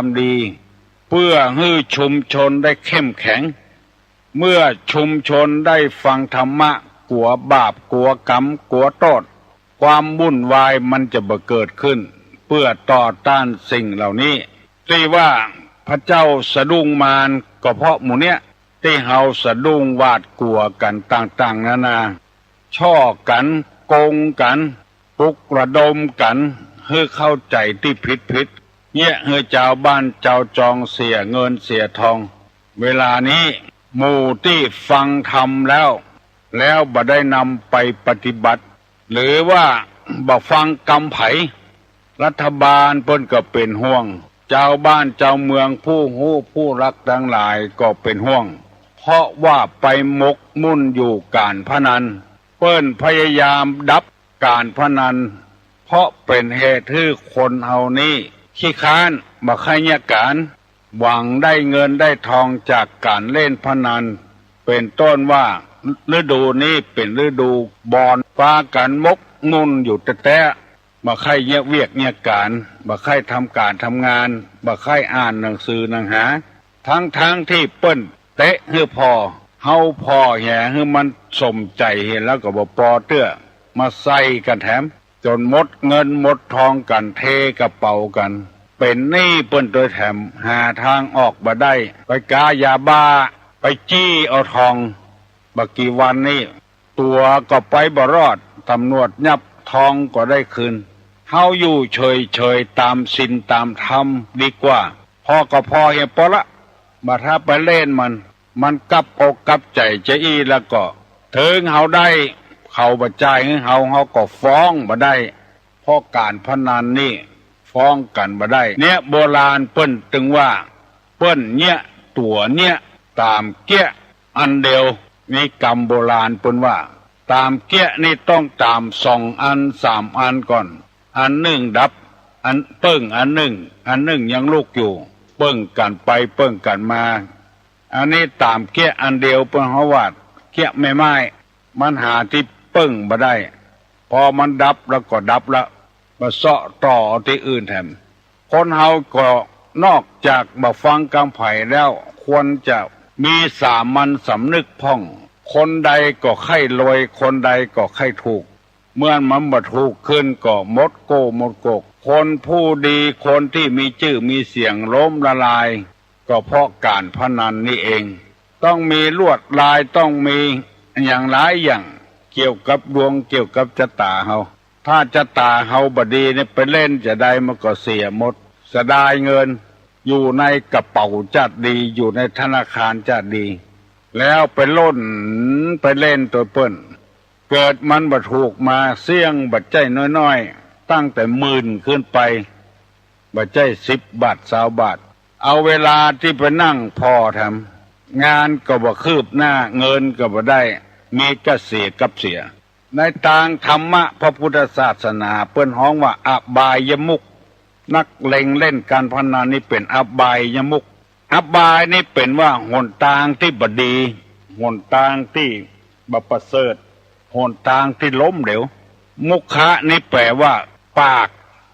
ทำดีเพื่อให้ชุมชนได้เข้มแข็งเมื่อชุมชนได้ฟังธรรมะกลัวบาปกลัวกรรมกลัวโทษความวุ่นวายมันจะบ่เกิดขึ้นเพื่อต่อต้านสิ่งเหล่านี้ที่ว่าพระเจ้าสะดุ้งมารก็เพราะหมู่เนี้ยที่เฮาสะดุ้งหวาดกลัวกันต่างๆนานาช่อกันโกงกันปลุกระดมกันให้เข้าใจที่ผิดเนี่ยให้เจ้าบ้านเจ้าจองเสียเงินเสียทองเวลานี้หมู่ที่ฟังธรรมแล้วบ่ได้นำไปปฏิบัติหรือว่าบ่ฟังกำไผรัฐบาลเพิ่นก็เป็นห่วงเจ้าบ้านเจ้าเมืองผู้ฮู้ผู้รักทั้งหลายก็เป็นห่วงเพราะว่าไปหมกมุ่นอยู่การพนันเพิ่นพยายามดับการพนันเพราะเป็นเหตุให้คนเฮานี้ขี้ค้านบ่ใครเนี่ยการหวังได้เงินได้ทองจากการเล่นพนันเป็นต้นว่าฤดูนี้เป็นฤดูบอนฟ้ากันมกมุ่นอยู่แต่บ่ใครเนี่ยเวียกเนี่ยการบ่ใครทำการทำงานบ่ใครอ่านหนังสือหนังหาทั้งที่เปิ้นเตะให้พอเฮาพอแห่ให้มันสมใจเห็นแล้วก็บ่ปอเตื้อมาใส่กันแถมจนหมดเงินหมดทองกันเทกระเป๋ากันเป็นหนี้เปิ้นโดยแถมหาทางออกบ่ได้ไปกายาบ้าไปจี้เอาทองบักกี่วันนี้ตัวก็ไปบ่รอดตำรวจยับทองก็ได้คืนเฮาอยู่เฉยตามศีลตามธรรมดีกว่าพอก็พอเห็นพอละมาถ้าไปเล่นมันกลับอกกลับใจจะอีแล้วก็ถึงเฮาได้เขาบ่จ่ายให้เฮาก็ฟ้องบ่ได้เพราะการพนันนี่ฟ้องกันบ่ได้เนี่ยโบราณเปิ้นถึงว่าเปิ้นเนี่ยตัวเนี่ยตามเกี้ยอันเดียวนี่กรรมโบราณเปิ้นว่าตามเกี้ยนี่ต้องตาม2 อัน 3 อันก่อนอันหนึ่งดับอันเปิ้งอันหนึ่งยังลูกอยู่เปิ้งกันไปเปิ้งกันมาอันนี้ตามเกี้ยอันเดียวเปิ้นเฮาว่าเกี้ยไม่ไม้มันหาที่เปิ้งบ่ได้พอมันดับแล้วก็ดับละมาเสาะต่อที่อื่นแถมคนเฮาก็นอกจากมาฟังกำไผ่แล้วควรจะมีสามัญสำนึกพ่องคนใดก็ใคร่รวยคนใดก็ใคร่ถูกเมื่อมันบ่ถูกขึ้นก็หมดโกหมดโกกคนผู้ดีคนที่มีชื่อมีเสียงล้มละลายก็เพราะการพนันนี่เองต้องมีลวดลายต้องมีอย่างหลายอย่างเกี่ยวกับดวงเกี่ยวกับชะตาเฮาถ้าชะตาเฮาบ่ดีเนี่ยไปเล่นจะได้มันก็เสียหมดเสียดายเงินอยู่ในกระเป๋าจัดดีอยู่ในธนาคารจัดดีแล้วไปล้นไปเล่นตัวเปิ้นเกิดมันบ่ถูกมาเสี่ยงบัดใจน้อยๆตั้งแต่10,000ขึ้นไปบัดใจ10 บาท20 บาทเอาเวลาที่ไปนั่งพอทำงานก็บ่คืบหน้าเงินก็บ่ได้มีกระเสียกับเสียในทางธรรมะพระพุทธศาสนาเปิ้นฮ้องว่าอบายมุขนักเล่งเล่นการพนันนี่เป็นอบายมุขอบายนี่เป็นว่าหนทางที่บดีหนทางที่บ่ประเสริฐหนทางที่ล้มเหลวมุขะนี่แปลว่าปาก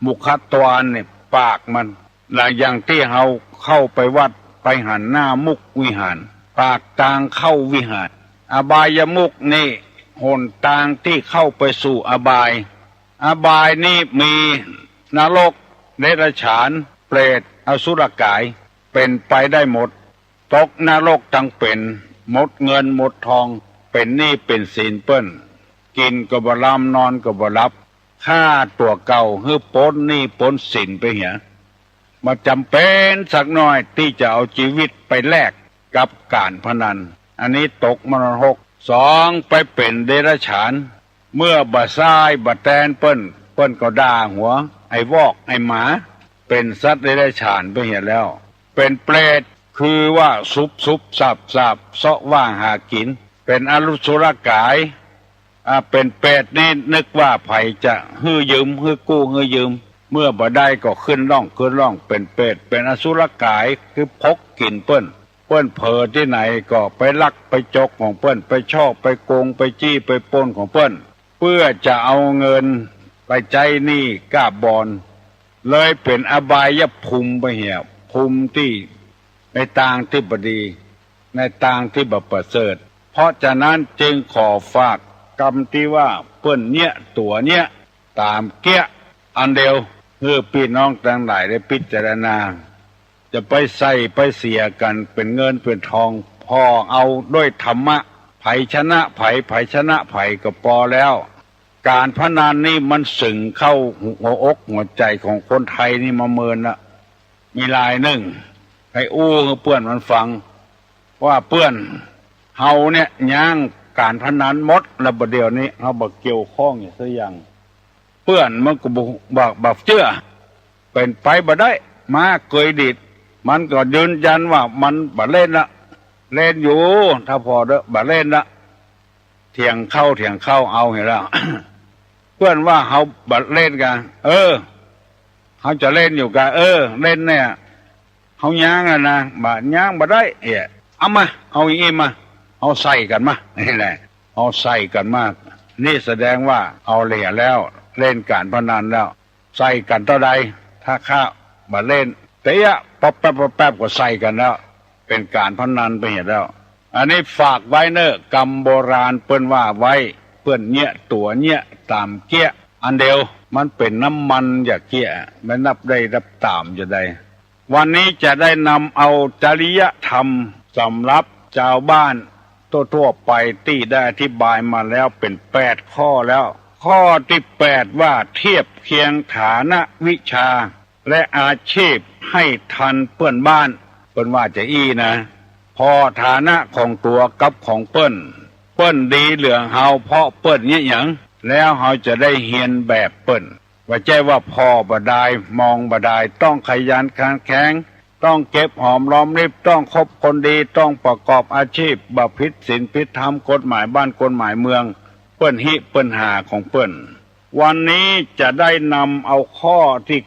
มุขตวานนี่ปากมันและอย่างที่เฮาเข้าไปวัดไปหันหน้ามุขวิหารปากทางเข้าวิหารอบายมุขนี่หนทางที่เข้าไปสู่อบายนี่มีนรกเดรัจฉานเปรตอสุรกายเป็นไปได้หมดตกนรกทั้งเป็นหมดเงินหมดทองเป็นหนี้เป็นสินเปิ้นกินก็บ่ลำนอนก็บ่หลับค่าตัวเก่าฮื้อปนหนี้ปนสินไปเหียมาจำเป็นสักหน่อยที่จะเอาชีวิตไปแลกกับการพนันอันนี้ตกมรณก2ไปเป็นเดรัจฉานเมื่อบ่ซ้ายบ่แตนเปิ้นก็ด่าหัวไอ้วอกไอ้หมาเป็นสัตว์เดรัจฉานไปเหียแล้วเป็นเปรตคือว่าซุบสับเสาะว่างหากินเป็นอรูสุรกายเป็นเปรตนี่นึกว่าไผจะฮื้อยืมฮื้อกู้ฮื้อยืมเมื่อบ่ได้ก็ขึ้นร่องเป็นเปรตเป็นอสุรกายคือพกกินเปิ้นเผลอที่ไหนก็ไปลักไปจกของเปิ้นไปชอบไปโกงไปจี้ไปปล้นของเปิ้นเพื่อจะเอาเงินไปใจหนี้กาบบอนเลยเป็นอบายภูมิไปเหี่ยวพ ภูมิที่ในทางที่บดีในทางที่บประเสริฐเพราะฉะนั้นจึงขอฝากกรรมที่ว่าเปิ้นเนี่ยตัวเนี่ยตามเกี้ยอันเดียวเพื่อพี่น้องทั้งหลายได้พิจารณาจะไปใส่ไปเสียกันเป็นเงินเป็นทองพอเอาด้วยธรรมะไผชนะไผชนะไผก็พอแล้วการพนันนี่มันสึงเข้าหัวอกหัวใจของคนไทยนี่มาเมินละมีลายหนึ่งให้อู้เปื่อนมันฟังว่าเปื่อนเฮาเนี่ยย่างการพนันหมดแล้วบัดเดี๋ยวนี้เฮาบ่เกี่ยวข้องอย่างซะอย่างเปื่อนมันก็บอกเชื่อเป็นไปบ่ได้มาเคยดิดมันก็ยืนยันว่ามันบ่เล่นละเล่นอยู่ถ้าพอเด้อบ่เล่นละเถียงเข้าเอาเห็นแล้ว เพื่อนว่าเฮาบ่เล่นกันเฮาจะเล่นอยู่กันเล่นเนี่ยเฮาย่างนะบ่ย่างบ่ได้เอามาเอาอย่างงี้มาเอาใส่กันมานี่แหละเอาใส่กันมากนี่แสดงว่าเอาเหลี่ยแล้วเล่นการพนันแล้วใส่กันเท่าใดถ้าข้าบ่เล่นแต่ป๊บก็ใส่กันแล้วเป็นการพนันไปเห็นแล้วอันนี้ฝากไว้เนอะกรรมโบราณเปิ้นว่าไว้เปิ้นเนี่ยตัวเนี่ยตามเกี้ยอันเดียวมันเป็นน้ำมันอย่าเกี้ยไม่นับได้รับตามจะได้วันนี้จะได้นำเอาจริยธรรมสำหรับชาวบ้านทั่วไปที่ได้อธิบายมาแล้วเป็น8 ข้อแล้วข้อที่8ว่าเทียบเคียงฐานะวิชาและอาชีพให้ทันเพื่อนบ้านเปิ้นว่าจะนะพอฐานะของตัวกับของเปิ้นดีเหลืองเฮาเพราะเปิ้นเนี่ยหยังแล้วเฮาจะได้เฮียนแบบเปิ้นว่าใจว่าพอบ่ได้มองบ่ได้ต้องขยันขันแข็งต้องเก็บหอมรอมริบต้องคบคนดีต้องประกอบอาชีพบ่ผิดศีลผิดธรรมกฎหมายบ้านกฎหมายเมืองเปิ้นหิเปิ้นหาของเปิ้นวันนี้จะได้นำเอาข้อที่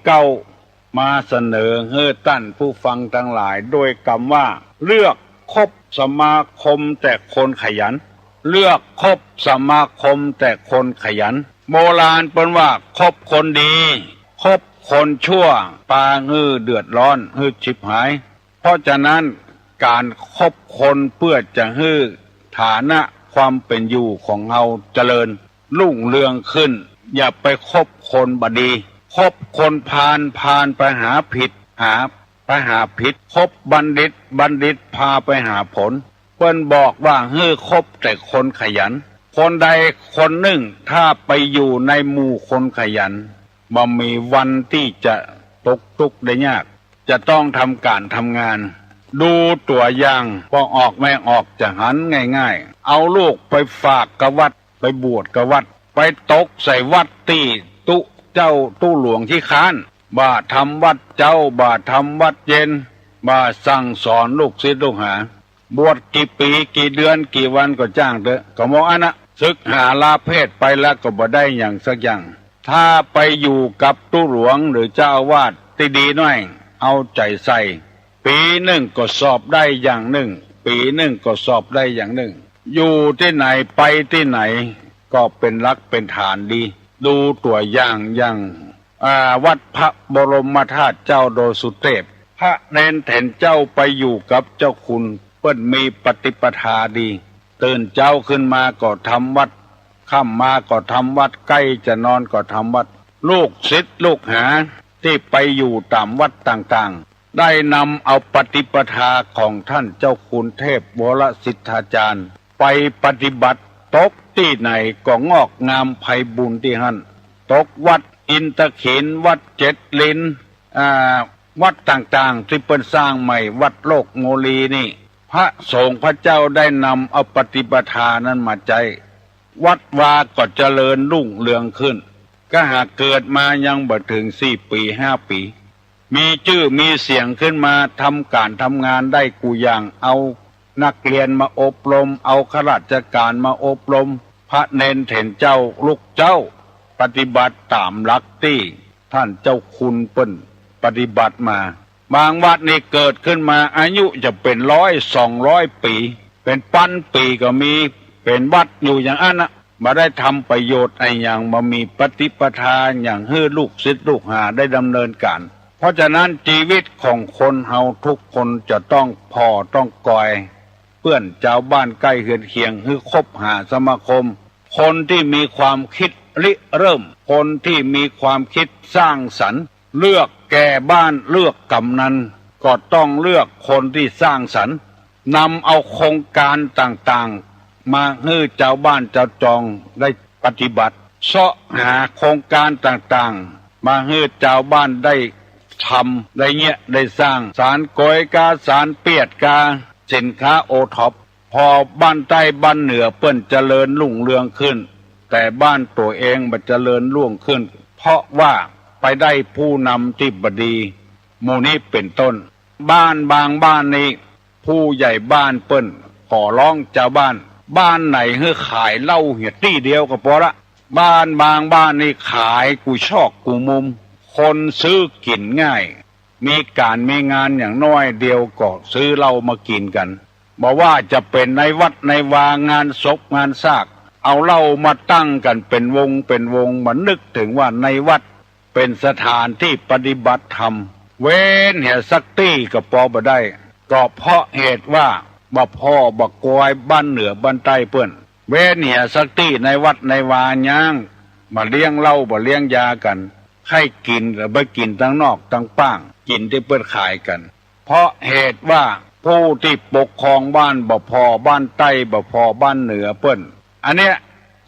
9มาเสนอให้ท่านผู้ฟังทั้งหลายโดยคำว่าเลือกคบสมาคมแต่คนขยันเลือกคบสมาคมแต่คนขยันโบราณเปิ้นว่าคบคนดีคบคนชั่วปาเดือดร้อนชิบหายเพราะฉะนั้นการคบคนเพื่อจะให้ฐานะความเป็นอยู่ของเราเจริญรุ่งเรืองขึ้นอย่าไปคบคนบดีคบคนพาลไปหาผิดคบบัณฑิตพาไปหาผลเพิ่นบอกว่าคบแต่คนขยันคนใดคนหนึ่งถ้าไปอยู่ในหมู่คนขยันบ่มีวันที่จะตกทุกข์ได้ยากจะต้องทำการทำงานดูตัวอย่างพอออกแม่ออกจะหันง่ายๆเอาลูกไปฝากกับวัดไปบวชกับวัดไปตกใส่วัดที่เจ้าตู้หลวงที่ค้านบ่าทำวัดเจ้าบ่าทำวัดเย็นบ่าสั่งสอนลูกศิษย์ลูกหาบวชกี่ปีกี่เดือนกี่วันก็จ้างเถอะก็มองอันนะศึกหาลาเพศไปแล้วก็บ่ได้อย่างสักอย่างถ้าไปอยู่กับตู้หลวงหรือเจ้าอาวาสที่ดีหน่อยเอาใจใส่ปีหนึ่งก็สอบได้อย่างหนึ่งปีหนึ่งก็สอบได้อย่างหนึ่งอยู่ที่ไหนไปที่ไหนก็เป็นรักเป็นฐานดีดูตัวอย่างวัดพระบรมธาตุเจ้าโดสุเทพพระเนนเถนเจ้าไปอยู่กับเจ้าคุณเปิ้นมีปฏิปทาดีตื่นเจ้าขึ้นมาก็ทำวัดค่ำมาก็ทำวัดใกล้จะนอนก็ทำวัดลูกศิษย์ลูกหาที่ไปอยู่ตามวัดต่างๆได้นำเอาปฏิปทาของท่านเจ้าคุณเทพวรสิทธาจารย์ไปปฏิบัติตกที่ไหนก็งอกงามไพบูลย์ที่หั่นตกวัดอินทขินวัดเจ็ดลิ้นวัดต่างๆที่เปิ้นสร้างใหม่วัดโลกโมลีนี่พระสงฆ์พระเจ้าได้นำเอาปฏิปทานั้นมาใจวัดวาก็เจริญรุ่งเรืองขึ้นก็หากเกิดมายังบ่ถึง4 ปี5 ปีมีชื่อมีเสียงขึ้นมาทำการทำงานได้กูอย่างเอานักเรียนมาอบรมเอาข้าราชการมาอบรมพระเนนเถนเจ้าลูกเจ้าปฏิบัติตามหลักที่ท่านเจ้าคุณเปิ้นปฏิบัติมาบางวัดนี่เกิดขึ้นมาอายุจะเป็น100-200 ปีเป็นพันปีก็มีเป็นวัดอยู่อย่างนั้นนะมาได้ทำประโยชน์ไอ้อย่างมามีปฏิปทาอย่างให้ลูกศิษย์ลูกหาได้ดำเนินการ เพราะฉะนั้นชีวิตของคนเฮาทุกคนจะต้องพอต้องกอยเพื่อนชาวบ้านใกล้เฮือนเคียงคือคบหาสมาคมคนที่มีความคิดริเริ่มคนที่มีความคิดสร้างสรรค์เลือกแก่บ้านเลือกกำนันก็ต้องเลือกคนที่สร้างสรรค์นำเอาโครงการต่างๆมาให้ชาวบ้านชาวจองได้ปฏิบัติเสาะหาโครงการต่างๆมาให้ชาวบ้านได้ทำได้เงี้ยได้สร้างสารโกยกาสารเปียดกาสินค้าโอท็อปพอบ้านใต้บ้านเหนือเปิ้นเจริญรุ่งเรืองขึ้นแต่บ้านตัวเองมันเจริญรุ่งขึ้นเพราะว่าไปได้ผู้นำที่บดีหมู่นี้เป็นต้นบ้านบางบ้านนี้ผู้ใหญ่บ้านเปิ้นขอร้องเจ้าบ้านบ้านไหนให้ขายเหล้าเหียดตี้เดียวก็พอละบ้านบางบ้านนี่ขายกูชอกกูมุมคนซื้อกินง่ายมีการมีงานอย่างน้อยเดียวก็ซื้อเหล้ามากินกันบอกว่าจะเป็นในวัดในวางานศพงานซากเอาเหล้ามาตั้งกันเป็นวงมันนึกถึงว่าในวัดเป็นสถานที่ปฏิบัติธรรมเว้นเหียสักตี้ก็พอบ่ได้ก็เพราะเหตุว่าบ่พ่อบ่กอยบ้านเหนือบ้านใต้เปิ้นเว้นเหียสักตี้ในวัดในวาย่างมาเลี้ยงเหล้าบ่เลี้ยงยากันให้กินหรือไปกินทั้งนอกทั้งป้างกินที่เปิ้นขายกันเพราะเหตุว่าผู้ที่ปกครองบ้านบ่พอบ้านใต้บ่พอบ้านเหนือเปิ้นอันเนี้ย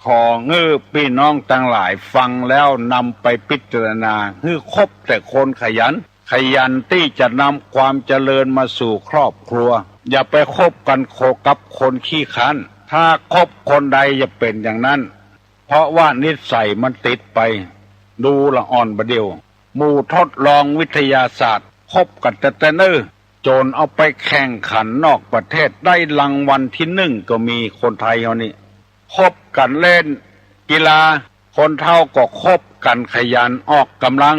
ของื้อพี่น้องทั้งหลายฟังแล้วนำไปพิจารณาคือคบแต่คนขยันที่จะนำความเจริญมาสู่ครอบครัวอย่าไปคบกันโคกับคนขี้ขันถ้าคบคนใดจะเป็นอย่างนั้นเพราะว่านิสัยมันติดไปดูละอ่อนประเดียวหมู่ทดลองวิทยาศาสตร์คบกันแต่เนิ่นโจรเอาไปแข่งขันนอกประเทศได้รางวัลที่1ก็มีคนไทยเฮานี่คบกันเล่นกีฬาคนเฒ่าก็คบกันขยันออกกำลัง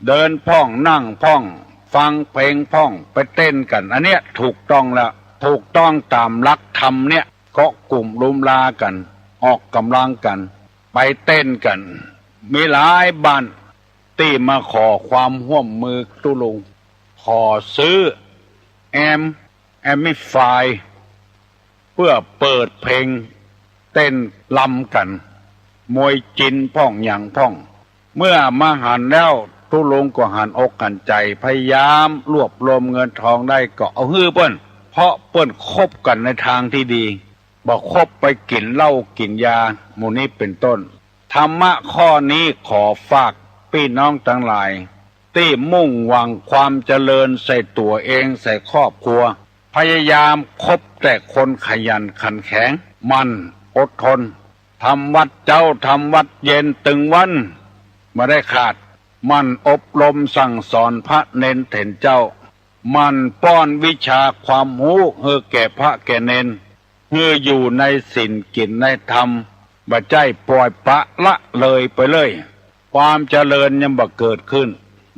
เดินพ่องนั่งพ่องฟังเพลงพ่องไปเต้นกันอันเนี้ยถูกต้องแล้วถูกต้องตามหลักธรรมเนี่ยก็กลุ่มรุมลากันออกกำลังกันไปเต้นกันมีหลายบ้านที่มาขอความร่วมมือตุลุงขอซื้อแอมมิฟายเพื่อเปิดเพลงเต้นลำกันมวยจินพ่องอย่างพ่องเมื่อมาหันแล้วตุลุงก็หันอกหันใจพยายามรวบรวมเงินทองได้ก็เอาฮื้อเปิ้นเพราะเปิ้นคบกันในทางที่ดีบ่คบไปกินเหล้ากินยาหมู่นี้เป็นต้นธรรมะข้อนี้ขอฝากพี่น้องทั้งหลายที่มุ่งหวังความเจริญใส่ตัวเองใส่ครอบครัวพยายามคบแต่คนขยันขันแข็งมันอดทนทำวัดเจ้าทำวัดเย็นตึงวันไม่ได้ขาดมันอบรมสั่งสอนพระเนนเถนเจ้ามันป้อนวิชาความรู้ให้แก่พระแก่เนนให้อยู่ในศีลกินในธรรมบ่ใจปล่อยปะละเลยไปเลยความเจริญยังบ่เกิดขึ้น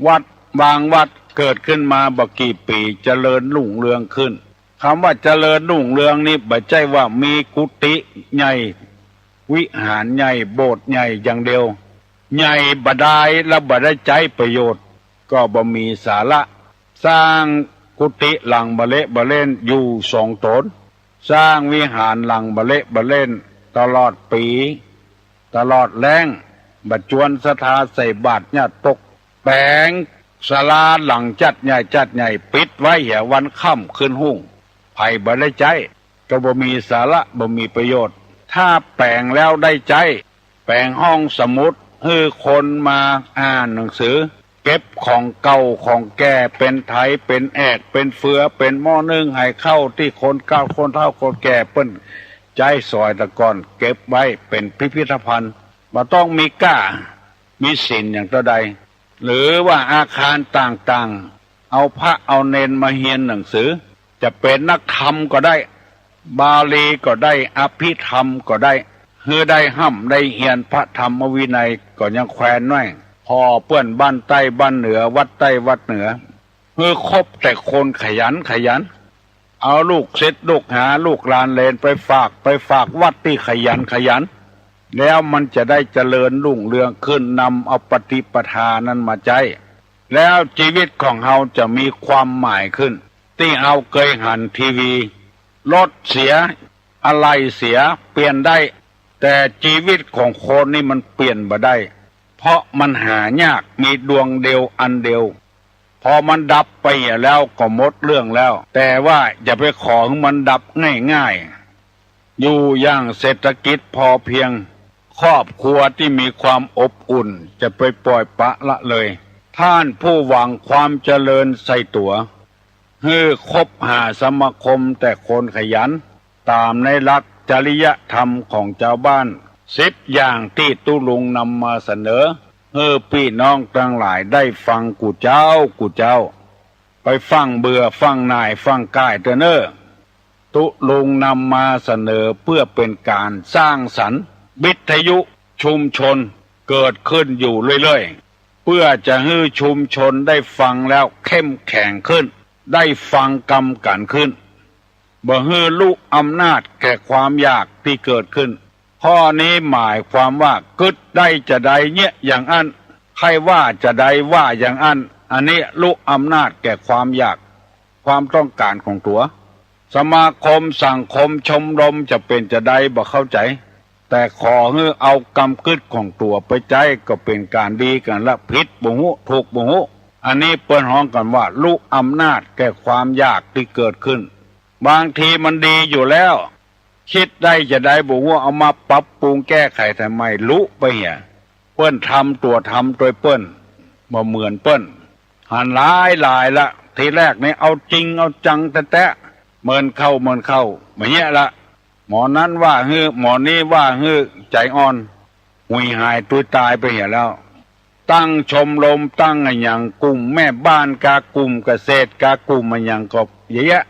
วัดบางวัดเกิดขึ้นมาบ่กี่ปีเจริญรุ่งเรืองขึ้นคำว่าเจริญรุ่งเรืองนี่บ่ใจว่ามีกุฏิใหญ่วิหารใหญ่โบสถ์ใหญ่อย่างเดียวใหญ่บ่ได้และบ่ได้ใจประโยชน์ก็บ่มีสาระสร้างกุฏิหลังบ่เละบ่เล่นอยู่2 ตนสร้างวิหารหลังบ่เละบ่เล่นตลอดปีตลอดแล้งบัดจวนศรัทธาใส่บาตรญาติตกแปลงศาลาหลังจัดใหญ่ปิดไว้เหี่ยวันค่ำคืนหุ่งไผบ่ได้ใจก็บ่มีสาระบ่มีประโยชน์ถ้าแปลงแล้วได้ใจแปลงห้องสมุดให้คนมาอ่านหนังสือเก็บของเก่าของแก่เป็นไถเป็นแอกเป็นเฟือเป็นหม้อนึ่งให้เข้าที่คนเก่าคนเฒ่าคนแก่เปิ้นใจซอยตะกอนเก็บไว้เป็นพิพิธภัณฑ์บ่ต้องมีก้ามีศีลอย่างเท่าใดหรือว่าอาคารต่างๆเอาพระเอาเนนมาเรียนหนังสือจะเป็นนักธรรมก็ได้บาลีก็ได้อภิธรรมก็ได้คือได้ห้ำได้เรียนพระธรรมวินัยก็ยังแควนน้อยพอเปื้อนบ้านใต้บ้านเหนือวัดใต้วัดเหนือคือคบแต่คนขยันเอาลูกศิษย์ลูกหาลูกหลานเลนไปฝากวัดที่ขยันแล้วมันจะได้เจริญรุ่งเรืองขึ้นนำเอาปฏิปทานั้นมาใจ แล้วชีวิตของเราจะมีความหมายขึ้นที่เราเคยหันทีวีรถเสียอะไรเสียเปลี่ยนได้แต่ชีวิตของคนนี่มันเปลี่ยนบ่ได้เพราะมันหายากมีดวงเดียวอันเดียวพอมันดับไปแล้วก็หมดเรื่องแล้วแต่ว่าอย่าไปขอให้มันดับง่ายๆอยู่อย่างเศรษฐกิจพอเพียงครอบครัวที่มีความอบอุ่นจะไปปล่อยปละละเลยท่านผู้หวังความเจริญใส่ตัวให้คบหาสมาคมแต่คนขยันตามในหลักจริยธรรมของชาวบ้าน10 อย่างที่ตุลุงนำมาเสนอให้พี่น้องทั้งหลายได้ฟังกูเจ้าไปฟังเบื่อฟังนายฟังกายเถอะเนอตุลุงนำมาเสนอเพื่อเป็นการสร้างสรรค์วิทยุชุมชนเกิดขึ้นอยู่เรื่อยๆเพื่อจะให้ชุมชนได้ฟังแล้วเข้มแข็งขึ้นได้ฟังกำกันขึ้นบ่ให้ลูกอำนาจแก่ความอยากที่เกิดขึ้นข้อนี้หมายความว่ากึดได้จะได้เนี่ยอย่างอันใครว่าจะได้ว่าอย่างอันอันนี้ลูกอำนาจแก่ความอยากความต้องการของตัวสมาคมสังคมชมรมจะเป็นจะได้บ่เข้าใจแต่ขอให้เอากำกึดของตัวไปใจก็เป็นการดีกันละผิดบ่ฮู้ถูกบ่ฮู้อันนี้เปิ้นฮ้องกันว่าลูกอำนาจแก่ความอยากที่เกิดขึ้นบางทีมันดีอยู่แล้วคิดได้จะได้บ่ฮู้เอามาปรับปรุงแก้ไขทำไมลุไปเหี่ยเปิ้นทำตัวทำโดยเปิ้นบ่เหมือนเปิ้นหันหลายละทีแรกนี่เอาจริงเอาจังแท้ๆเหมือนเข้าแบบเนี้ยละหมอนั้นว่าฮื้อหมอนี้ว่าฮื้อใจอ่อนหุยหายตุยตายไปเหี่ยแล้วตั้งชมรมตั้งอย่างกลุ่มแม่บ้านกากลุ่มเกษตรกากลุ่มมันอย่างก็เยอะแยะ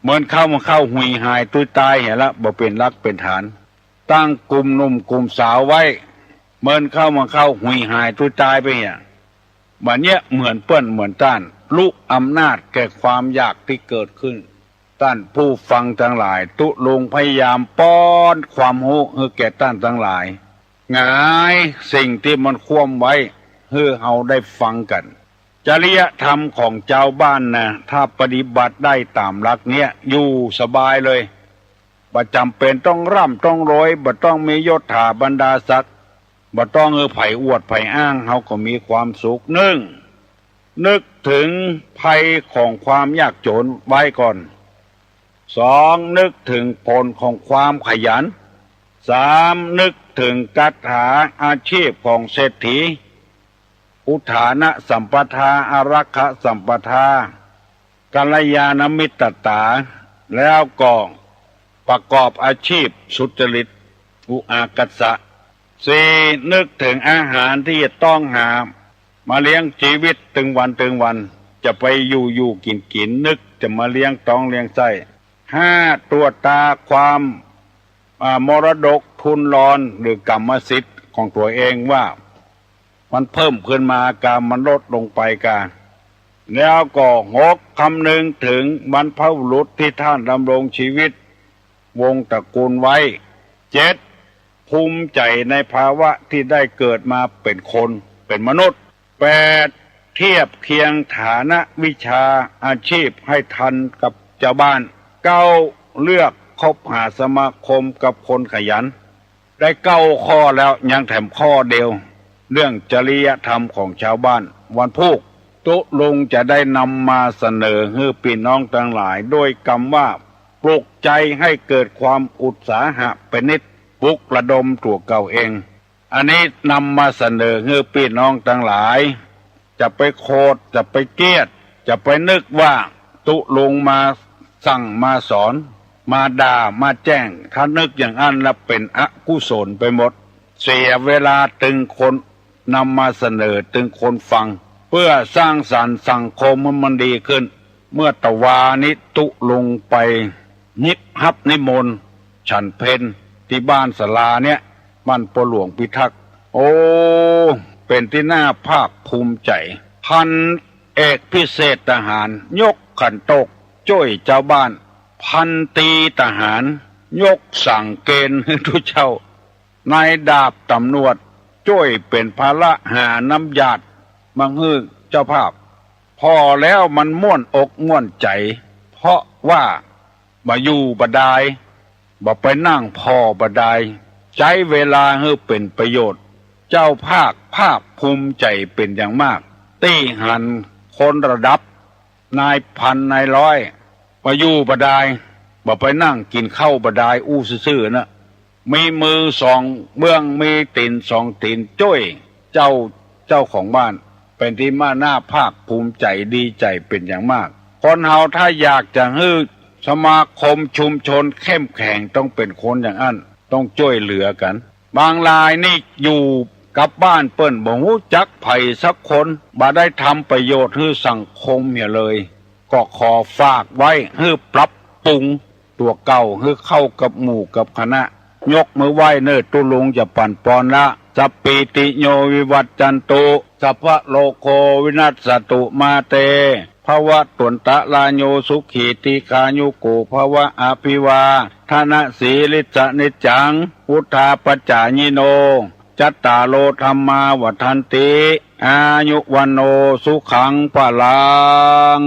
เหมือนเข้าหุยหายตุยตายเหี่ยละบ่เป็นรักเป็นฐานตั้งกลุ่มหนุ่มกลุ่มสาวไว้เหมือนเข้าหุยหายตุยตายไปเหี่ยบัดเนี้ยเหมือนเปิ้นเหมือนต้านลูกอำนาจแก่ความอยากที่เกิดขึ้นท่านผู้ฟังทั้งหลายตุลุงพยายามป้อนความรู้ให้แก่ท่านทั้งหลายหงายสิ่งที่มันคว่ำไว้ให้เฮาได้ฟังกันจริยธรรมของเจ้าบ้านนะถ้าปฏิบัติได้ตามหลักเนี้ยอยู่สบายเลยบ่จำเป็นต้องร่ำต้องรวยบ่ต้องมียศถาบรรดาศักดิ์บ่ต้องไผอวดไผอ้างเฮาก็มีความสุขนึกถึงภัยของความยากจนไว้ก่อน2นึกถึงผลของความขยัน3นึกถึงกัตถาอาชีพของเศรษฐีอุทานะสัมปทาอารักขสัมปทากัลยาณมิตรตาแล้วก็ประกอบอาชีพสุจริตอุอากัสสะ4นึกถึงอาหารที่จะต้องหามาเลี้ยงชีวิตถึงวันจะไปอยู่กินนึกจะมาเลี้ยงต้องเลี้ยงไส้5ตรวจตาความมรดกทุนรอนหรือกรรมสิทธิ์ของตัวเองว่ามันเพิ่มขึ้นมาการมันลดลงไปการแล้วก็6คำนึงถึงบรรพบุรุษที่ท่านดำรงชีวิตวงตระกูลไว้7ภูมิใจในภาวะที่ได้เกิดมาเป็นคนเป็นมนุษย์8เทียบเคียงฐานะวิชาอาชีพให้ทันกับชาวบ้าน9เลือกคบหาสมาคมกับคนขยันได้9ข้อแล้วยังแถมข้อเดียวเรื่องจริยธรรมของชาวบ้านวันพุธตุลุงจะได้นำมาเสนอให้พี่น้องทั้งหลายโดยคำว่าปลุกใจให้เกิดความอุตสาหะเป็นนิดปลุกระดมตัวเก่าเองอันนี้นำมาเสนอให้พี่น้องทั้งหลายจะไปโคดจะไปเกลียดจะไปนึกว่าตุลุงมาสั่งมาสอนมาด่ามาแจ้งถ้านึกอย่างนั้นแล้วเป็นอกุศลไปหมดเสียเวลาตึงคนนำมาเสนอตึงคนฟังเพื่อสร้างสรรค์สังคมมันดีขึ้นเมื่อตะวานิตุลุงไปนิมนต์ฉันเพนที่บ้านศาลาเนี่ยบ้านพ่อหลวงพิทักษ์โอ้เป็นที่น่าภาคภูมิใจพันเอกพิเศษทหารยกขันโตกช่วยเจ้าบ้านพันตีทหารยกสั่งเกณฑ์ให้ทุกเจ้านายดาบตำรวจช่วยเป็นภาระหาน้ำยาดมังฮือ เจ้าภาพพอแล้วมันม่วนอกม่วนใจเพราะว่าบ่อยู่บ่ได้บ่ไปนั่งพอบ่ได้ใช้เวลาให้เป็นประโยชน์เจ้าภาคภูมิใจเป็นอย่างมากตี้หันคนระดับนายพันนายร้อยบ่อยู่บ่ได้บ่ไปนั่งกินข้าวบ่ได้อู้ซื่อๆนะมีมือสองเบื้องมีตีนสองตีนจ้อยเจ้าของบ้านเป็นที่มาหน้าภาคภูมิใจดีใจเป็นอย่างมากคนเฮาถ้าอยากจะให้สมาคมชุมชนเข้มแข็งต้องเป็นคนอย่างนั้นต้องช่วยเหลือกันบางรายนี่อยู่กับบ้านเปิ้นบ่ฮู้จักไผสักคนบ่ได้ทำประโยชน์ให้สังคมเนี่ยเลยก็ขอฝากไว้ให้ปรับปรุงตัวเก่าให้เข้ากับหมู่กับคณะยกมือไหว้เนิดตุลุงจะปั่นปอนละสัพปิติโยวิวัจจันตุสัพพะโลโกวินัสสตุมาเตภวะตุนตะลาโยสุขีติกายุโกภวะอภิวาทนะสีลิสนิจจังพุทธาปัจจายิโนจัตตาโลธรรมาวัฏันติอายุวันโนสุขังพลัง